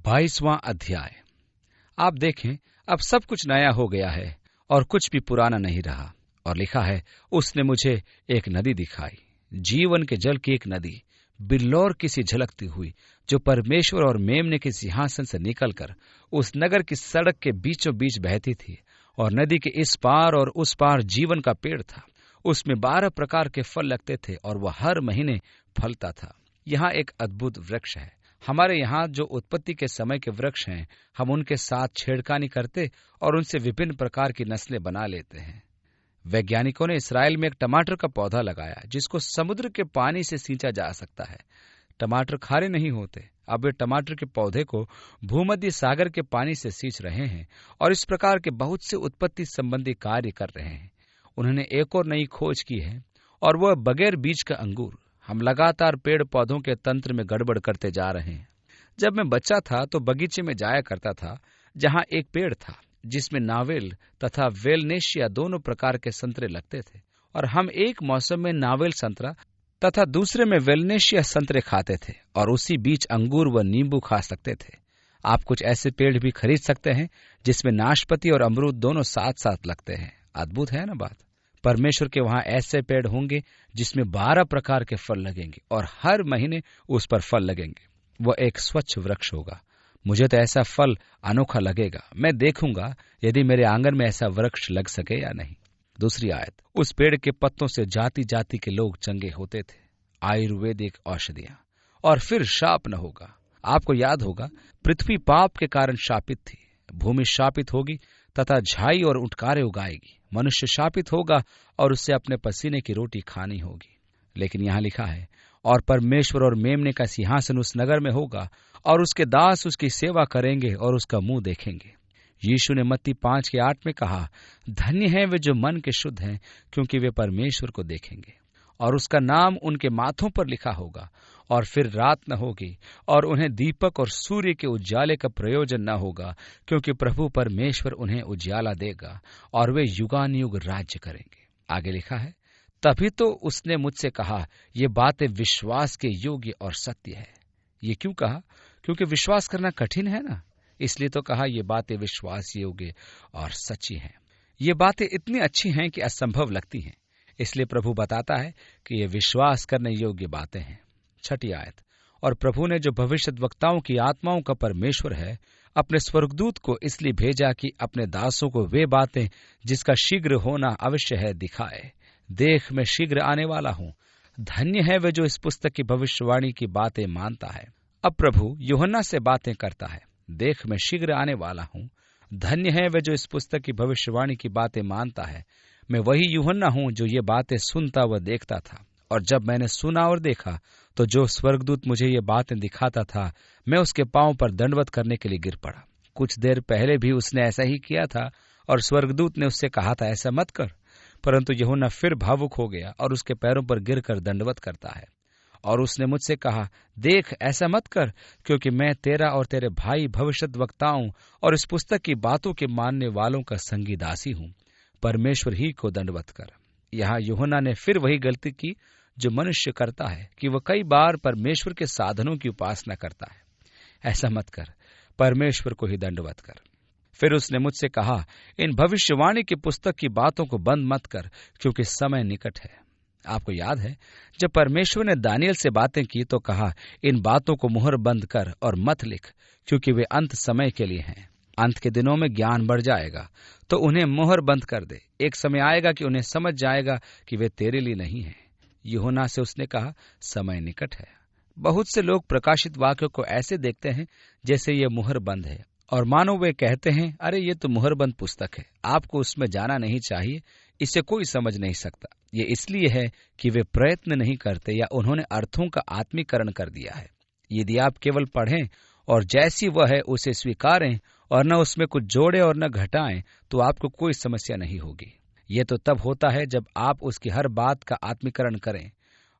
22वां अध्याय। आप देखें, अब सब कुछ नया हो गया है और कुछ भी पुराना नहीं रहा। और लिखा है, उसने मुझे एक नदी दिखाई, जीवन के जल की एक नदी, बिल्लौर की सी झलकती हुई, जो परमेश्वर और मेमने के सिंहासन से निकलकर उस नगर की सड़क के बीचों बीच बहती थी। और नदी के इस पार और उस पार जीवन का पेड़ था। उसमें 12 प्रकार के फल लगते थे और वह हर महीने फलता था। यहाँ एक अद्भुत वृक्ष है। हमारे यहाँ जो उत्पत्ति के समय के वृक्ष हैं, हम उनके साथ छेड़खानी करते और उनसे विभिन्न प्रकार की नस्लें बना लेते हैं। वैज्ञानिकों ने इसराइल में एक टमाटर का पौधा लगाया, जिसको समुद्र के पानी से सींचा जा सकता है। टमाटर खारे नहीं होते। अब वे टमाटर के पौधे को भूमध्य सागर के पानी से सींच रहे हैं और इस प्रकार के बहुत से उत्पत्ति संबंधी कार्य कर रहे हैं। उन्होंने एक और नई खोज की है, और वह बगैर बीज का अंगूर। हम लगातार पेड़ पौधों के तंत्र में गड़बड़ करते जा रहे हैं। जब मैं बच्चा था तो बगीचे में जाया करता था, जहां एक पेड़ था जिसमें नावेल तथा वेलनेशिया दोनों प्रकार के संतरे लगते थे, और हम एक मौसम में नावेल संतरा तथा दूसरे में वेलनेशिया संतरे खाते थे, और उसी बीच अंगूर व नींबू खा सकते थे। आप कुछ ऐसे पेड़ भी खरीद सकते हैं जिसमें नाशपाती और अमरूद दोनों साथ साथ लगते हैं। अद्भुत है ना बात। परमेश्वर के वहां ऐसे पेड़ होंगे जिसमें 12 प्रकार के फल लगेंगे और हर महीने उस पर फल लगेंगे। वह एक स्वच्छ वृक्ष होगा। मुझे तो ऐसा फल अनोखा लगेगा। मैं देखूंगा यदि मेरे आंगन में ऐसा वृक्ष लग सके या नहीं। दूसरी आयत, उस पेड़ के पत्तों से जाति जाति के लोग चंगे होते थे। आयुर्वेदिक औषधियां। और फिर शाप न होगा। आपको याद होगा, पृथ्वी पाप के कारण शापित थी। भूमि शापित होगी तथा झाई और उठकारे उगाएगी। मनुष्य शापित होगा और उससे अपने पसीने की रोटी खानी होगी। लेकिन यहाँ लिखा है, और परमेश्वर और मेमने का सिंहासन उस नगर में होगा और उसके दास उसकी सेवा करेंगे और उसका मुंह देखेंगे। यीशु ने मत्ती 5:8 में कहा, धन्य हैं वे जो मन के शुद्ध हैं, क्योंकि वे परमेश्वर को देखेंगे। और उसका नाम उनके माथों पर लिखा होगा। और फिर रात न होगी और उन्हें दीपक और सूर्य के उजाले का प्रयोजन न होगा, क्योंकि प्रभु परमेश्वर उन्हें उजाला देगा और वे युगानुयुग राज्य करेंगे। आगे लिखा है, तभी तो उसने मुझसे कहा, ये बातें विश्वास के योग्य और सत्य है। ये क्यों कहा? क्योंकि विश्वास करना कठिन है ना, इसलिए तो कहा ये बातें विश्वास योग्य और सच्ची हैं। ये बातें इतनी अच्छी हैं कि असंभव लगती हैं। इसलिए प्रभु बताता है कि ये विश्वास करने योग्य बातें हैं। 6 आयत, और प्रभु ने जो भविष्यद्वक्ताओं की आत्माओं का परमेश्वर है, अपने स्वर्गदूत को इसलिए भेजा कि अपने दासों को वे बातें जिसका शीघ्र होना अवश्य है दिखाए। देख, मैं शीघ्र आने वाला हूँ। धन्य है वे जो इस पुस्तक की भविष्यवाणी की बातें मानता है। अब प्रभु यूहन्ना से बातें करता है। देख, मैं शीघ्र आने वाला हूँ। धन्य है वे जो इस पुस्तक की भविष्यवाणी की बातें मानता है। मैं वही यूहन्ना हूँ जो ये बातें सुनता व देखता था। और जब मैंने सुना और देखा, तो जो स्वर्गदूत मुझे ये बातें दिखाता था, मैं उसके पांव पर दंडवत करने के लिए गिर पड़ा। कुछ देर पहले भी उसने ऐसा ही किया था और स्वर्गदूत ने उससे कहा था, ऐसा मत कर। परंतु यूहन्ना फिर भावुक हो गया और उसके पैरों पर गिरकर दंडवत करता है। और उसने मुझसे कहा, देख, ऐसा मत कर, क्योंकि मैं तेरा और तेरे भाई भविष्यद्वक्ताओं और इस पुस्तक की बातों के मानने वालों का संगी दासी हूँ। परमेश्वर ही को दंडवत कर। यहाँ यूहन्ना ने फिर वही गलती की जो मनुष्य करता है कि वह कई बार परमेश्वर के साधनों की उपासना करता है। ऐसा मत कर, परमेश्वर को ही दंडवत कर। फिर उसने मुझसे कहा, इन भविष्यवाणी की पुस्तक की बातों को बंद मत कर, क्योंकि समय निकट है। आपको याद है, जब परमेश्वर ने दानियल से बातें की तो कहा, इन बातों को मुहर बंद कर और मत लिख, क्योंकि वे अंत समय के लिए हैं। अंत के दिनों में ज्ञान बढ़ जाएगा, तो उन्हें मुहर बंद कर दे। एक समय आएगा कि उन्हें समझ जाएगा कि वे तेरे लिए नहीं हैं। यूहन्ना से उसने कहा, समय निकट है। बहुत से लोग प्रकाशित वाक्यों को ऐसे देखते हैं जैसे ये मुहर बंद है, और मानो वे कहते हैं, अरे ये तो मुहरबंद पुस्तक है, आपको उसमें जाना नहीं चाहिए, इसे कोई समझ नहीं सकता। ये इसलिए है कि वे प्रयत्न नहीं करते या उन्होंने अर्थों का आत्मीकरण कर दिया है। यदि आप केवल पढ़ें और जैसी वह है उसे स्वीकारें और न उसमें कुछ जोड़े और न घटाएं, तो आपको कोई समस्या नहीं होगी। ये तो तब होता है जब आप उसकी हर बात का आत्मीकरण करें।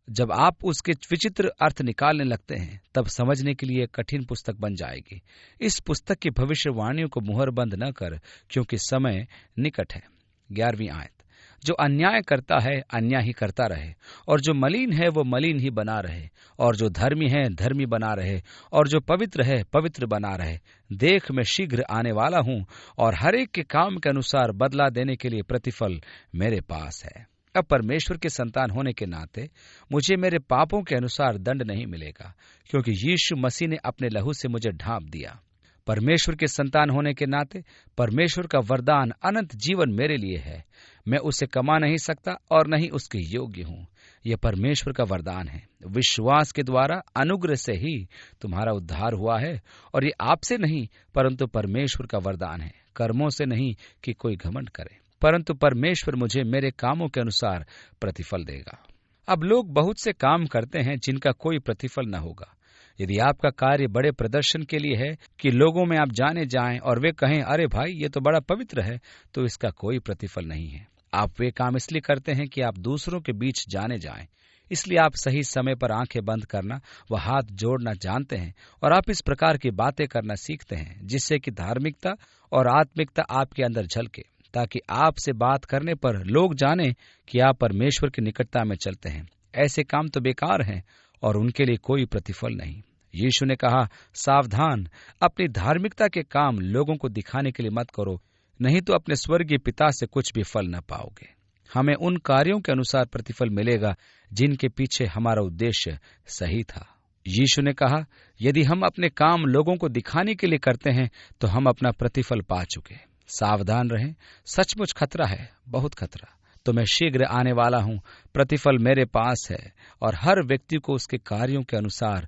जब आप उसके विचित्र अर्थ निकालने लगते हैं, तब समझने के लिए कठिन पुस्तक बन जाएगी। इस पुस्तक की भविष्यवाणियों को मुहरबंद न कर, क्योंकि समय निकट है। 11वीं आयत, जो अन्याय करता है अन्याय ही करता रहे, और जो मलिन है वो मलिन ही बना रहे, और जो धर्मी है धर्मी बना रहे, और जो पवित्र है पवित्र बना रहे। देख, मैं शीघ्र आने वाला हूँ, और हर एक के काम के अनुसार बदला देने के लिए प्रतिफल मेरे पास है। अब परमेश्वर के संतान होने के नाते मुझे मेरे पापों के अनुसार दंड नहीं मिलेगा, क्योंकि यीशु मसीह ने अपने लहू से मुझे ढांप दिया। परमेश्वर के संतान होने के नाते परमेश्वर का वरदान अनंत जीवन मेरे लिए है। मैं उसे कमा नहीं सकता और न ही उसके योग्य हूँ। यह परमेश्वर का वरदान है। विश्वास के द्वारा अनुग्रह से ही तुम्हारा उद्धार हुआ है, और ये आपसे नहीं परंतु परमेश्वर का वरदान है, कर्मों से नहीं कि कोई घमंड करे, परंतु परमेश्वर मुझे मेरे कामों के अनुसार प्रतिफल देगा। अब लोग बहुत से काम करते हैं जिनका कोई प्रतिफल न होगा। यदि आपका कार्य बड़े प्रदर्शन के लिए है कि लोगों में आप जाने जाएं और वे कहें, अरे भाई ये तो बड़ा पवित्र है, तो इसका कोई प्रतिफल नहीं है। आप वे काम इसलिए करते हैं कि आप दूसरों के बीच जाने जाएं। इसलिए आप सही समय पर आंखें बंद करना व हाथ जोड़ना जानते हैं, और आप इस प्रकार की बातें करना सीखते हैं जिससे कि धार्मिकता और आत्मिकता आपके अंदर झलके, ताकि आपसे बात करने पर लोग जाने कि आप परमेश्वर की निकटता में चलते हैं। ऐसे काम तो बेकार हैं और उनके लिए कोई प्रतिफल नहीं। यीशु ने कहा, सावधान, अपनी धार्मिकता के काम लोगों को दिखाने के लिए मत करो, नहीं तो अपने स्वर्गीय पिता से कुछ भी फल न पाओगे। हमें उन कार्यों के अनुसार प्रतिफल मिलेगा जिनके पीछे हमारा उद्देश्य सही था। यीशु ने कहा, यदि हम अपने काम लोगों को दिखाने के लिए करते हैं तो हम अपना प्रतिफल पा चुके। सावधान रहें, सचमुच खतरा है, बहुत खतरा। तो मैं शीघ्र आने वाला हूँ, प्रतिफल मेरे पास है, और हर व्यक्ति को उसके कार्यों के अनुसार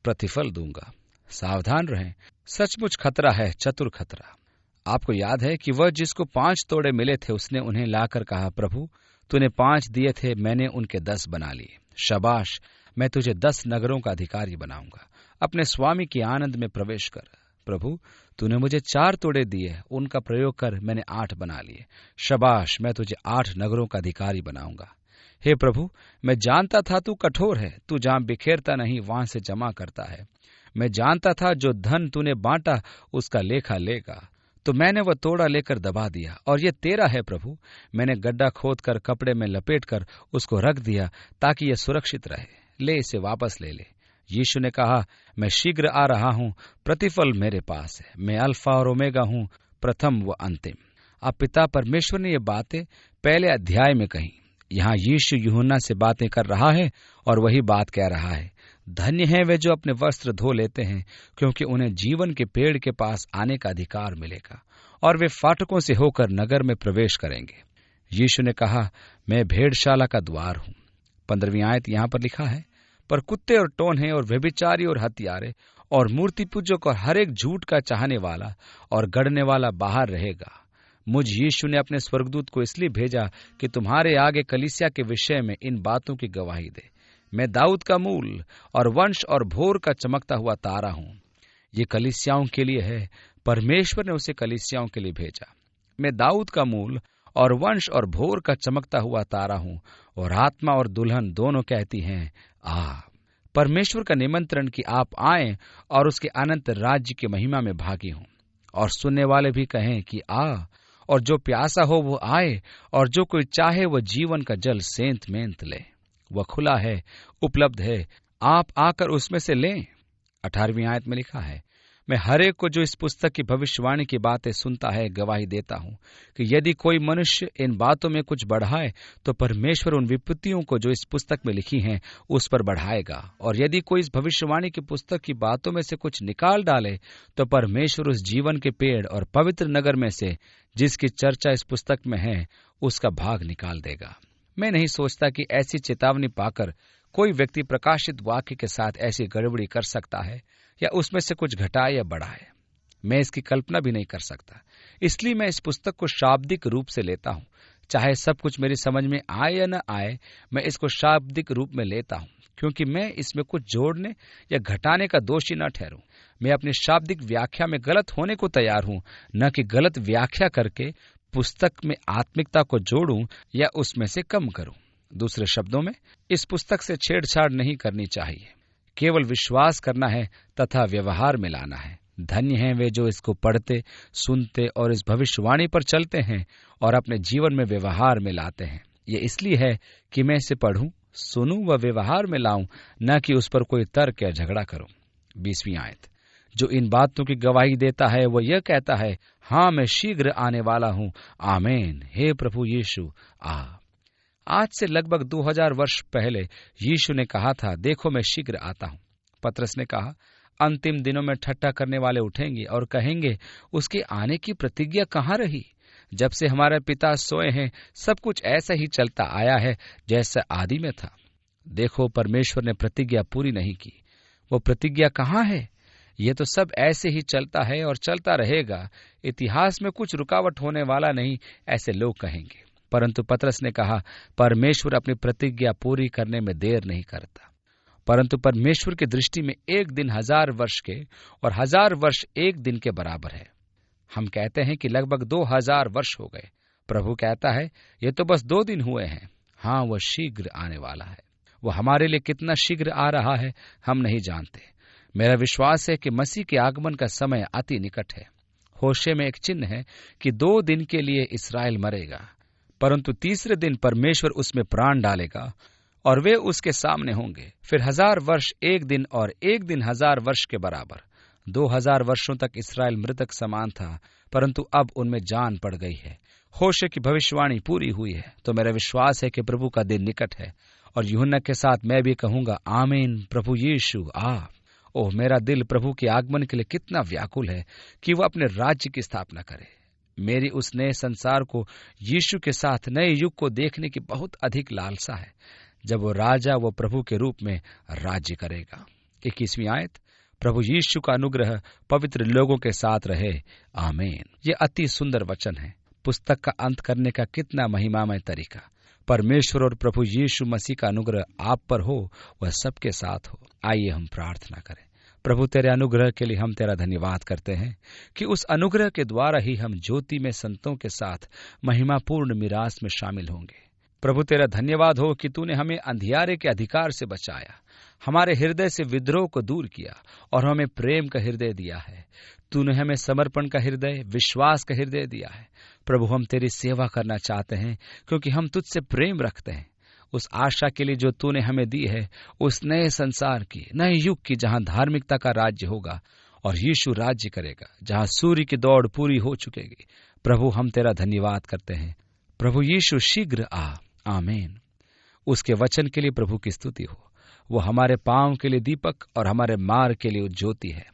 प्रतिफल दूंगा। सावधान रहें, सचमुच खतरा है, चतुर खतरा। आपको याद है कि वह जिसको 5 तोड़े मिले थे, उसने उन्हें लाकर कहा, प्रभु तूने 5 दिए थे, मैंने उनके 10 बना लिए। शाबाश, मैं तुझे 10 नगरों का अधिकारी बनाऊंगा। अपने स्वामी के आनंद में प्रवेश कर। प्रभु तूने मुझे 4 तोड़े दिए, उनका प्रयोग कर, मैंने 8 बना लिए। शाबाश, मैं तुझे 8 नगरों का अधिकारी बनाऊंगा। हे प्रभु, मैं जानता था तू कठोर है, तू जहां बिखेरता नहीं वहां से जमा करता है। मैं जानता था जो धन तूने बांटा उसका लेखा लेगा, तो मैंने वह तोड़ा लेकर दबा दिया, और ये तेरा है प्रभु। मैंने गड्ढा खोद कर कपड़े में लपेट कर उसको रख दिया, ताकि यह सुरक्षित रहे। ले इसे वापस ले ले। यीशु ने कहा, मैं शीघ्र आ रहा हूँ, प्रतिफल मेरे पास है। मैं अल्फा और ओमेगा हूँ, प्रथम व अंतिम। अब पिता परमेश्वर ने ये बातें पहले अध्याय में कही। यहाँ यीशु यूहन्ना से बातें कर रहा है और वही बात कह रहा है। धन्य हैं वे जो अपने वस्त्र धो लेते हैं, क्योंकि उन्हें जीवन के पेड़ के पास आने का अधिकार मिलेगा, और वे फाटकों से होकर नगर में प्रवेश करेंगे। यीशु ने कहा, मैं भेड़शाला का द्वार हूँ। 15वीं आयत यहाँ पर लिखा है, पर कुत्ते और टोन्हे और व्यभिचारी और हत्यारे और मूर्ति पूजक और हर एक झूठ का चाहने वाला और गढ़ने वाला बाहर रहेगा। मुझ यीशु ने अपने स्वर्गदूत को इसलिए भेजा कि तुम्हारे आगे कलीसिया के विषय में इन बातों की गवाही दे। मैं दाऊद का मूल और वंश और भोर का चमकता हुआ तारा हूँ। ये कलीसियाओं के लिए है, परमेश्वर ने उसे कलीसियाओं के लिए भेजा। मैं दाऊद का मूल और वंश और भोर का चमकता हुआ तारा हूँ, और आत्मा और दुल्हन दोनों कहती हैं, आ। परमेश्वर का निमंत्रण कि आप आएं और उसके अनंत राज्य की महिमा में भागी हों, और सुनने वाले भी कहें कि आ, और जो प्यासा हो वो आए, और जो कोई चाहे वो जीवन का जल सेंत मेंत ले। वह खुला है, उपलब्ध है, आप आकर उसमें से लें। 18वीं आयत में लिखा है, मैं हरेक को जो इस पुस्तक की भविष्यवाणी की बातें सुनता है गवाही देता हूँ कि यदि कोई मनुष्य इन बातों में कुछ बढ़ाए तो परमेश्वर उन विपत्तियों को जो इस पुस्तक में लिखी हैं उस पर बढ़ाएगा, और यदि कोई इस भविष्यवाणी की पुस्तक की बातों में से कुछ निकाल डाले तो परमेश्वर उस जीवन के पेड़ और पवित्र नगर में से जिसकी चर्चा इस पुस्तक में है उसका भाग निकाल देगा। मैं नहीं सोचता कि ऐसी चेतावनी पाकर कोई व्यक्ति प्रकाशित वाक्य के साथ ऐसी गड़बड़ी कर सकता है या उसमें से कुछ घटाए या बढ़ाए। मैं इसकी कल्पना भी नहीं कर सकता। इसलिए मैं इस पुस्तक को शाब्दिक रूप से लेता हूँ। चाहे सब कुछ मेरी समझ में आए या न आए, मैं इसको शाब्दिक रूप में लेता हूँ, क्योंकि मैं इसमें कुछ जोड़ने या घटाने का दोषी न ठहरूं। मैं अपनी शाब्दिक व्याख्या में गलत होने को तैयार हूँ, न कि गलत व्याख्या करके पुस्तक में आत्मिकता को जोड़ूं या उसमें से कम करूं। दूसरे शब्दों में, इस पुस्तक से छेड़छाड़ नहीं करनी चाहिए। केवल विश्वास करना है तथा व्यवहार में लाना है। धन्य हैं वे जो इसको पढ़ते, सुनते और इस भविष्यवाणी पर चलते हैं और अपने जीवन में व्यवहार में लाते हैं। ये इसलिए है कि मैं इसे पढ़ूं, सुनूं व व्यवहार में लाऊं, न कि उस पर कोई तर्क या झगड़ा करूं। 20वीं आयत। जो इन बातों की गवाही देता है वो यह कहता है, हाँ मैं शीघ्र आने वाला हूं। आमीन। हे प्रभु यीशु आ। आज से लगभग 2000 वर्ष पहले यीशु ने कहा था, देखो मैं शीघ्र आता हूं। पतरस ने कहा, अंतिम दिनों में ठट्ठा करने वाले उठेंगे और कहेंगे, उसके आने की प्रतिज्ञा कहाँ रही? जब से हमारे पिता सोए हैं सब कुछ ऐसा ही चलता आया है जैसा आदि में था। देखो परमेश्वर ने प्रतिज्ञा पूरी नहीं की। वो प्रतिज्ञा कहाँ है? ये तो सब ऐसे ही चलता है और चलता रहेगा। इतिहास में कुछ रुकावट होने वाला नहीं, ऐसे लोग कहेंगे। परंतु पतरस ने कहा, परमेश्वर अपनी प्रतिज्ञा पूरी करने में देर नहीं करता। परंतु परमेश्वर की दृष्टि में एक दिन 1000 वर्ष के और 1000 वर्ष एक दिन के बराबर है। हम कहते हैं कि लगभग 2000 वर्ष हो गए। प्रभु कहता है, ये तो बस 2 दिन हुए हैं। हाँ, वह शीघ्र आने वाला है। वो हमारे लिए कितना शीघ्र आ रहा है हम नहीं जानते। मेरा विश्वास है कि मसीह के आगमन का समय अति निकट है। होशे में एक चिन्ह है कि 2 दिन के लिए इस्राएल मरेगा, परंतु तीसरे दिन परमेश्वर उसमें प्राण डालेगा और वे उसके सामने होंगे। फिर 1000 वर्ष एक दिन और एक दिन 1000 वर्ष के बराबर। 2000 वर्षों तक इस्राएल मृतक समान था, परंतु अब उनमें जान पड़ गई है। होशे की भविष्यवाणी पूरी हुई है। तो मेरा विश्वास है कि प्रभु का दिन निकट है। और यूहन्ना के साथ मैं भी कहूंगा, आमीन। प्रभु यीशु आ। ओह, मेरा दिल प्रभु के आगमन के लिए कितना व्याकुल है कि वह अपने राज्य की स्थापना करे। मेरी उस नए संसार को, यीशु के साथ नए युग को देखने की बहुत अधिक लालसा है, जब वो राजा वो प्रभु के रूप में राज्य करेगा। 21वीं आयत। प्रभु यीशु का अनुग्रह पवित्र लोगों के साथ रहे। आमीन। ये अति सुंदर वचन है। पुस्तक का अंत करने का कितना महिमामय तरीका। परमेश्वर और प्रभु यीशु मसीह का अनुग्रह आप पर हो, वह सबके साथ हो। आइए हम प्रार्थना करें। प्रभु, तेरे अनुग्रह के लिए हम तेरा धन्यवाद करते हैं कि उस अनुग्रह के द्वारा ही हम ज्योति में संतों के साथ महिमापूर्ण मिरास में शामिल होंगे। प्रभु, तेरा धन्यवाद हो कि तूने हमें अंधियारे के अधिकार से बचाया, हमारे हृदय से विद्रोह को दूर किया और हमें प्रेम का हृदय दिया है। तूने हमें समर्पण का हृदय, विश्वास का हृदय दिया है। प्रभु, हम तेरी सेवा करना चाहते हैं क्योंकि हम तुझसे प्रेम रखते हैं। उस आशा के लिए जो तूने हमें दी है, उस नए संसार की, नए युग की, जहां धार्मिकता का राज्य होगा और यीशु राज्य करेगा, जहां सूर्य की दौड़ पूरी हो चुकेगी। प्रभु, हम तेरा धन्यवाद करते हैं। प्रभु यीशु शीघ्र आ। आमीन। उसके वचन के लिए प्रभु की स्तुति हो। वो हमारे पांव के लिए दीपक और हमारे मार्ग के लिए ज्योति है।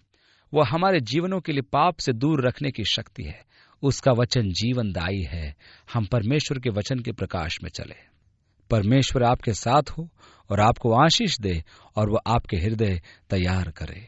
वो हमारे जीवनों के लिए पाप से दूर रखने की शक्ति है। उसका वचन जीवनदायी है। हम परमेश्वर के वचन के प्रकाश में चले। परमेश्वर आपके साथ हो और आपको आशीष दे और वो आपके हृदय तैयार करे।